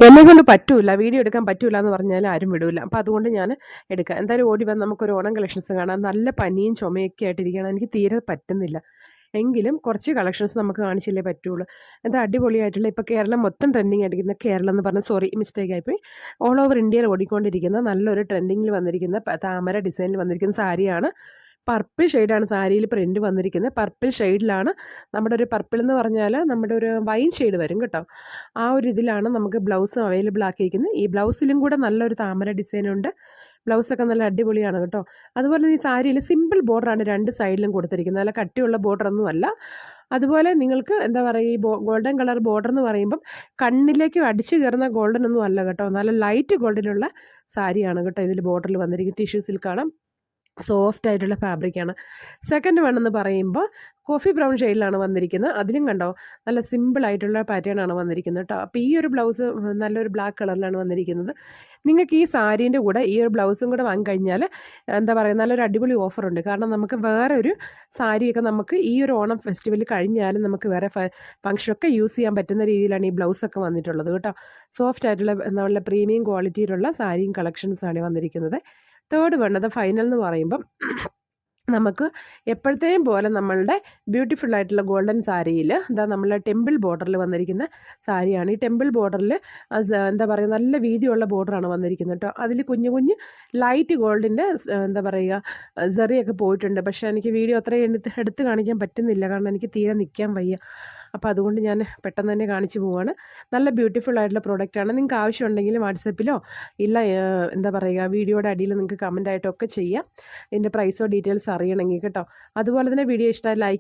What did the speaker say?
എന്നെക്കൊണ്ട് പറ്റൂല, വീഡിയോ എടുക്കാൻ പറ്റൂല എന്ന് പറഞ്ഞാൽ ആരും വിടൂല. അപ്പോൾ അതുകൊണ്ട് ഞാൻ എടുക്കാം. എന്തായാലും ഓടി വന്ന് നമുക്കൊരു ഓണം കളക്ഷൻസ് കാണാം. നല്ല പനിയും ചുമയൊക്കെ ആയിട്ടിരിക്കുകയാണ്, എനിക്ക് തീരെ പറ്റുന്നില്ല. എങ്കിലും കുറച്ച് കളക്ഷൻസ് നമുക്ക് കാണിച്ചില്ലേ പറ്റുള്ളൂ. എന്താ അടിപൊളിയായിട്ടുള്ള ഇപ്പോൾ കേരളം മൊത്തം ട്രെൻഡിങ് അടിക്കുന്ന, കേരളം എന്ന് പറഞ്ഞാൽ സോറി മിസ്റ്റേക്ക് ആയിപ്പോയി, ഓൾ ഓവർ ഇന്ത്യയിൽ ഓടിക്കൊണ്ടിരിക്കുന്ന നല്ലൊരു ട്രെൻഡിങ്ങിൽ വന്നിരിക്കുന്ന താമര ഡിസൈനിൽ വന്നിരിക്കുന്ന സാരിയാണ്. പർപ്പിൾ ഷെയ്ഡാണ് സാരിയിൽ പ്രിൻറ്റ് വന്നിരിക്കുന്നത്. പർപ്പിൾ ഷെയ്ഡിലാണ്, നമ്മുടെ ഒരു പർപ്പിൾ എന്ന് പറഞ്ഞാൽ നമ്മുടെ ഒരു വൈൻ ഷെയ്ഡ് വരും കേട്ടോ. ആ ഒരു ഇതിലാണ് നമുക്ക് ബ്ലൗസ് അവൈലബിൾ ആക്കിയിരിക്കുന്നത്. ഈ ബ്ലൗസിലും കൂടെ നല്ലൊരു താമര ഡിസൈനുണ്ട്. ബ്ലൗസൊക്കെ നല്ല അടിപൊളിയാണ് കേട്ടോ. അതുപോലെ തന്നെ ഈ സാരിയിൽ സിമ്പിൾ ബോർഡറാണ് രണ്ട് സൈഡിലും കൊടുത്തിരിക്കുന്നത്, നല്ല കട്ടിയുള്ള ബോർഡറൊന്നും അല്ല. അതുപോലെ നിങ്ങൾക്ക് എന്താ പറയുക, ഈ ഗോൾഡൻ കളർ ബോർഡർ എന്ന് പറയുമ്പം കണ്ണിലേക്ക് അടിച്ചു കയറുന്ന ഗോൾഡൻ ഒന്നും അല്ല കേട്ടോ, നല്ല ലൈറ്റ് ഗോൾഡിലുള്ള സാരിയാണ് കേട്ടോ ഇതിൽ ബോർഡറിൽ വന്നിരിക്കുന്നത്. ടിഷ്യൂ സിൽക്കാണ്, സോഫ്റ്റ് ആയിട്ടുള്ള ഫാബ്രിക്കാണ്. സെക്കൻഡ് വൺ എന്ന് പറയുമ്പോൾ കോഫി ബ്രൗൺ ഷെയ്ഡിലാണ് വന്നിരിക്കുന്നത്. അതിലും കണ്ടോ നല്ല സിമ്പിളായിട്ടുള്ള പാറ്റേൺ ആണ് വന്നിരിക്കുന്നത് കേട്ടോ. അപ്പോൾ ഈ ഒരു ബ്ലൗസ് നല്ലൊരു ബ്ലാക്ക് കളറിലാണ് വന്നിരിക്കുന്നത്. നിങ്ങൾക്ക് ഈ സാരീൻ്റെ കൂടെ ഈ ഒരു ബ്ലൗസും കൂടെ വാങ്ങിക്കഴിഞ്ഞാൽ എന്താ പറയുക, നല്ലൊരു അടിപൊളി ഓഫറുണ്ട്. കാരണം നമുക്ക് വേറെ ഒരു സാരിയൊക്കെ നമുക്ക് ഈ ഒരു ഓണം ഫെസ്റ്റിവൽ കഴിഞ്ഞാലും നമുക്ക് വേറെ ഫംഗ്ഷനൊക്കെ യൂസ് ചെയ്യാൻ പറ്റുന്ന രീതിയിലാണ് ഈ ബ്ലൗസൊക്കെ വന്നിട്ടുള്ളത് കേട്ടോ. സോഫ്റ്റ് ആയിട്ടുള്ള നല്ല പ്രീമിയം ക്വാളിറ്റിയിലുള്ള സാരിയും കളക്ഷൻസാണ് വന്നിരിക്കുന്നത്. തേർഡ് വൺ ഫൈനൽ എന്ന് പറയുമ്പം നമുക്ക് എപ്പോഴത്തെയും പോലെ നമ്മളുടെ ബ്യൂട്ടിഫുൾ ആയിട്ടുള്ള ഗോൾഡൻ സാരിയിൽ ഇതാ നമ്മളെ ടെമ്പിൾ ബോർഡറിൽ വന്നിരിക്കുന്ന സാരിയാണ്. ഈ ടെമ്പിൾ ബോർഡറിൽ എന്താ പറയുക, നല്ല വീതിയുള്ള ബോർഡറാണ് വന്നിരിക്കുന്നത് കേട്ടോ. അതിൽ കുഞ്ഞു കുഞ്ഞ് ലൈറ്റ് ഗോൾഡിൻ്റെ എന്താ പറയുക സെറിയൊക്കെ പോയിട്ടുണ്ട്. പക്ഷേ എനിക്ക് വീഡിയോ അത്രയും എടുത്ത് കാണിക്കാൻ പറ്റുന്നില്ല, കാരണം എനിക്ക് തീരെ നിൽക്കാൻ വയ്യ. അപ്പോൾ അതുകൊണ്ട് ഞാൻ പെട്ടെന്ന് തന്നെ കാണിച്ചു പോവുകയാണ്. നല്ല ബ്യൂട്ടിഫുൾ ആയിട്ടുള്ള പ്രോഡക്റ്റാണ്. നിങ്ങൾക്ക് ആവശ്യമുണ്ടെങ്കിൽ വാട്സപ്പിലോ ഇല്ല എന്താ പറയുക വീഡിയോയുടെ അടിയിൽ നിങ്ങൾക്ക് കമൻ്റ് ആയിട്ടൊക്കെ ചെയ്യാം, ഇതിൻ്റെ പ്രൈസോ ഡീറ്റെയിൽസ് അറിയണമെങ്കിൽ കേട്ടോ. അതുപോലെ തന്നെ വീഡിയോ ഇഷ്ടമായി ലൈക്ക്